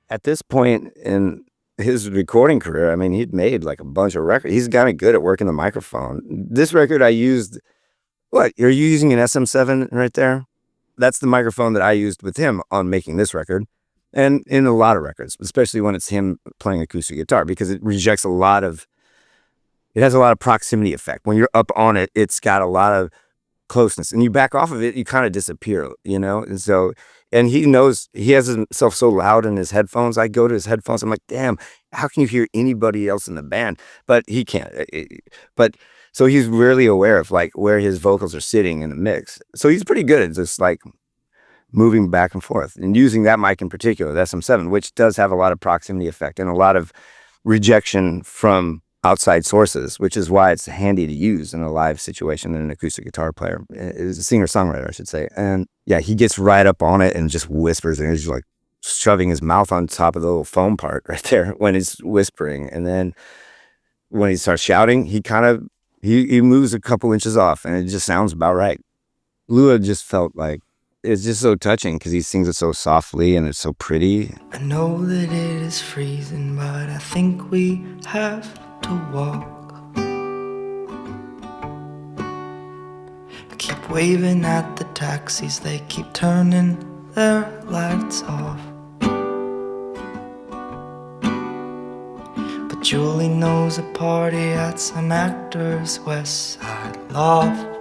at this point in his recording career, I mean, he'd made like a bunch of records. He's kind of good at working the microphone. This record I used, what, are you using an SM7 right there? That's the microphone that I used with him on making this record. And in a lot of records, especially when it's him playing acoustic guitar, because it rejects it has a lot of proximity effect. When you're up on it, it's got a lot of closeness, and you back off of it, you kind of disappear, And so, and he knows he has himself so loud in his headphones. I go to his headphones, I'm like, damn, how can you hear anybody else in the band? But he can't. But so he's really aware of like where his vocals are sitting in the mix. So he's pretty good at just like moving back and forth and using that mic in particular, the SM7, which does have a lot of proximity effect and a lot of rejection from outside sources, which is why it's handy to use in a live situation than an acoustic guitar player, is a singer-songwriter, I should say. And yeah, he gets right up on it and just whispers, and he's like shoving his mouth on top of the little foam part right there when he's whispering. And then when he starts shouting, he moves a couple inches off, and it just sounds about right. Lua just felt like it's just so touching because he sings it so softly and it's so pretty. I know that it is freezing, but I think we have to walk. I keep waving at the taxis, they keep turning their lights off. But Julie knows a party at some actor's West Side loft.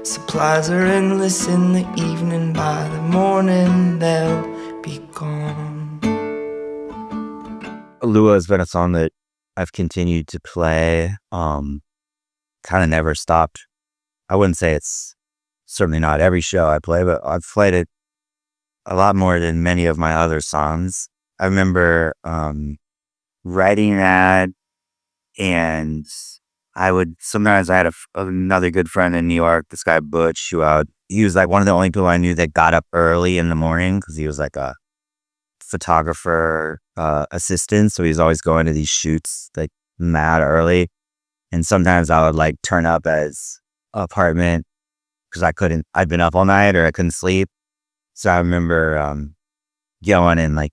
Supplies are endless in the evening, by the morning they'll be gone. Lua has been a song that I've continued to play, kind of never stopped. I wouldn't say it's certainly not every show I play, but I've played it a lot more than many of my other songs. I remember writing that, and sometimes I had another good friend in New York, this guy Butch, he was like one of the only people I knew that got up early in the morning because he was like a photographer assistant. So he was always going to these shoots like mad early. And sometimes I would like turn up at his apartment because I'd been up all night or I couldn't sleep. So I remember going and like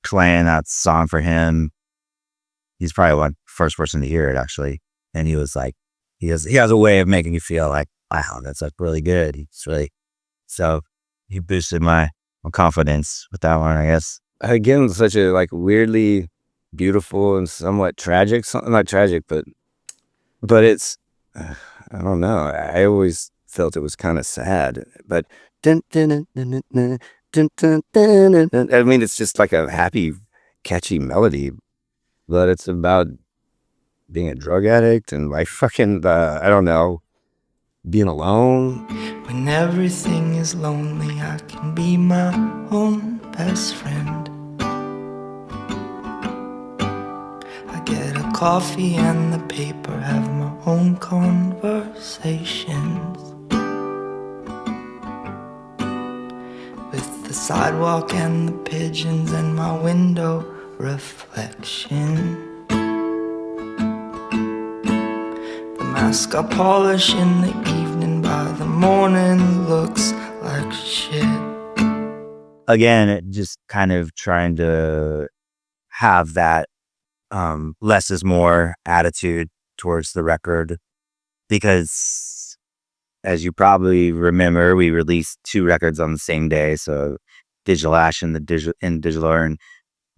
playing that song for him. He's probably one first person to hear it actually. And he was like, he has a way of making you feel like, wow, that's like really good. So he boosted my confidence with that one, I guess. Again, such a like weirdly beautiful and somewhat tragic, not tragic, but it's, I don't know. I always felt it was kind of sad, but I mean, it's just like a happy, catchy melody, but it's about being a drug addict and like fucking, I don't know, being alone. When everything is lonely, I can be my own best friend. I get a coffee and the paper, have my own conversations with the sidewalk and the pigeons and my window reflection. Mask I polish in the evening, by the morning looks like shit. Again, just kind of trying to have that less is more attitude towards the record, because as you probably remember, we released 2 records on the same day. So Digital Ash and Digital Earn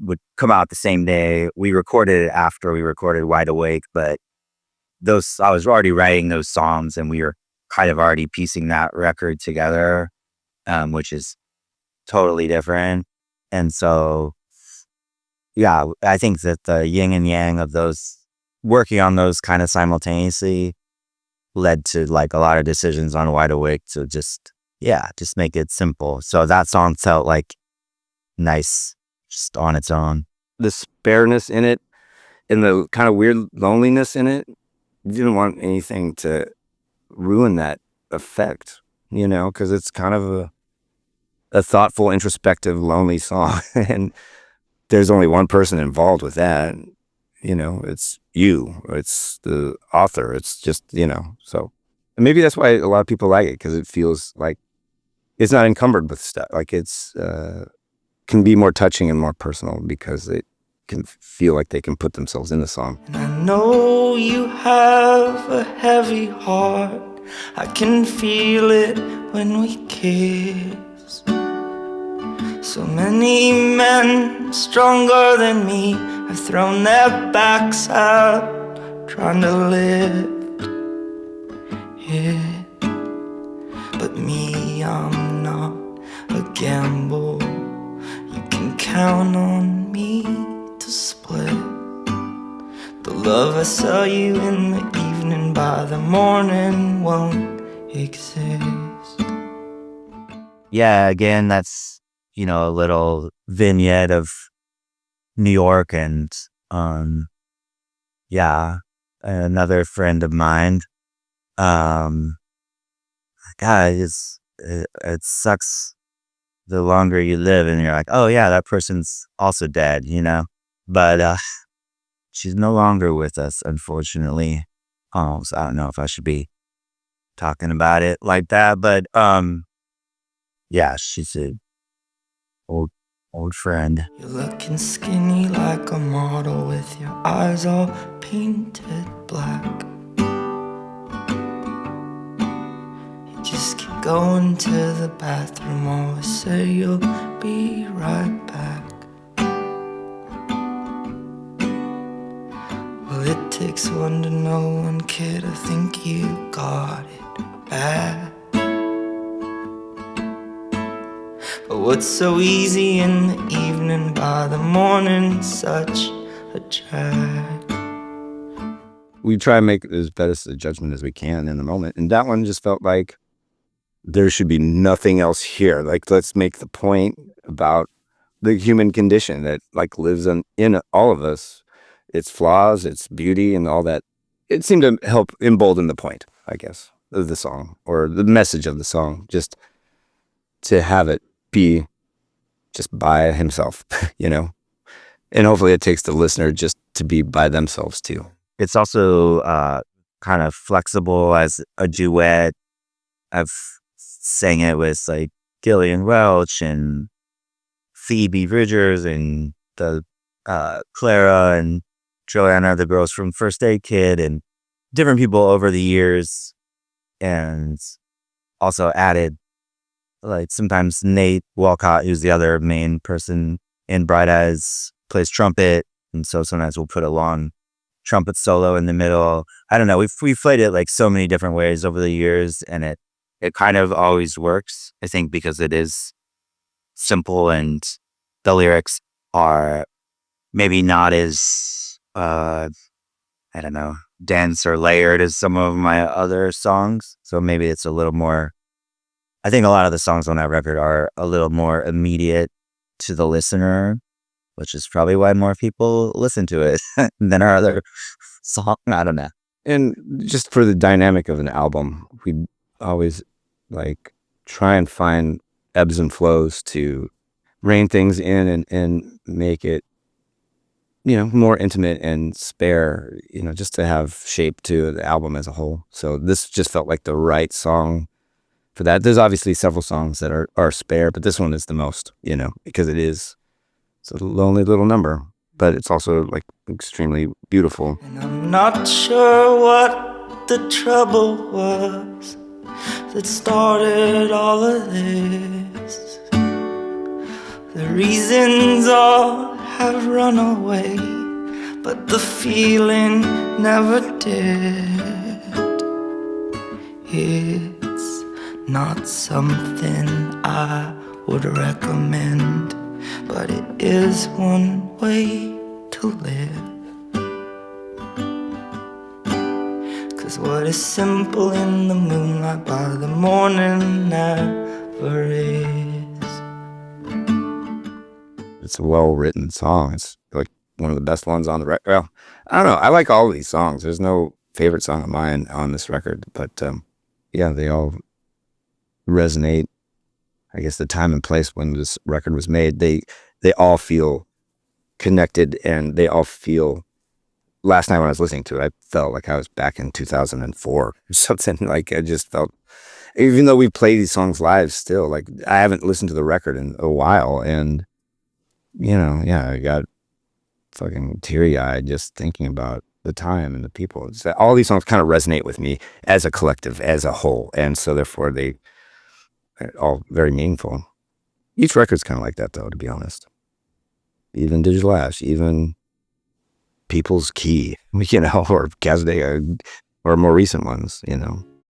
would come out the same day. We recorded it after we recorded Wide Awake, but I was already writing those songs and we were kind of already piecing that record together, which is totally different. And so, yeah, I think that the yin and yang of those, working on those kind of simultaneously, led to like a lot of decisions on Wide Awake to just make it simple. So that song felt like nice just on its own. The spareness in it and the kind of weird loneliness in it, you didn't want anything to ruin that effect, because it's kind of a thoughtful, introspective, lonely song. And there's only one person involved with that. It's you, it's the author. It's just, so and maybe that's why a lot of people like it, because it feels like it's not encumbered with stuff. Like it's can be more touching and more personal because it can feel like they can put themselves in the song. And I know you have a heavy heart. I can feel it when we kiss. So many men stronger than me have thrown their backs out trying to lift it. But me, I'm not a gamble. You can count on me to split the love I saw you in the evening. By the morning won't exist. Yeah, again, that's, you know, a little vignette of New York. And yeah, another friend of mine, God, it sucks the longer you live and you're like, oh yeah, that person's also dead, you know, but she's no longer with us, unfortunately. So I don't know if I should be talking about it like that, but yeah, she's an old friend. You're looking skinny like a model with your eyes all painted black. You just keep going to the bathroom, always say you'll be right back. Well, it takes one to know one, kid. I think you got it bad. But what's so easy in the evening, by the morning such a drag. We try and make as best a judgment as we can in the moment. And that one just felt like there should be nothing else here. Like, let's make the point about the human condition that like lives in all of us, its flaws, its beauty, and all that. It seemed to help embolden the point, I guess, of the song or the message of the song, just to have it be just by himself, you know, and hopefully it takes the listener just to be by themselves too. It's also kind of flexible as a duet. I've sang it with like Gillian Welch and Phoebe Bridgers and the Clara and Joanna, the girls from First Aid Kid, and different people over the years, and also added like sometimes Nate Walcott, who's the other main person in Bright Eyes, plays trumpet, and so sometimes we'll put a long trumpet solo in the middle. I don't know. We've played it like so many different ways over the years, and it kind of always works. I think because it is simple and the lyrics are maybe not as I don't know, dense or layered as some of my other songs. So maybe it's a little more. I think a lot of the songs on that record are a little more immediate to the listener, which is probably why more people listen to it than our other song. I don't know. And just for the dynamic of an album, we always like try and find ebbs and flows to rein things in and make it, you know, more intimate and spare, you know, just to have shape to the album as a whole. So this just felt like the right song for that. There's obviously several songs that are spare, but this one is the most, you know, because it's a lonely little number, but it's also like extremely beautiful. And I'm not sure what the trouble was that started all of this. The reasons all have run away, but the feeling never did. It's not something I would recommend, but it is one way to live. 'Cause what is simple in the moonlight by the morning never is. It's a well-written song. It's like one of the best ones on the record. Well, I don't know. I like all of these songs. There's no favorite song of mine on this record, but yeah, they all resonate. I guess the time and place when this record was made, they all feel connected and they all feel last night when I was listening to it, I felt like I was back in 2004 or something. Like I just felt, even though we play these songs live still, like I haven't listened to the record in a while, and yeah, I got fucking teary-eyed just thinking about the time and the people. It's that all these songs kind of resonate with me as a collective, as a whole, and so therefore they're all very meaningful. Each record's kind of like that, though, to be honest. Even Digital Ash, even People's Key, or Casday, or more recent ones,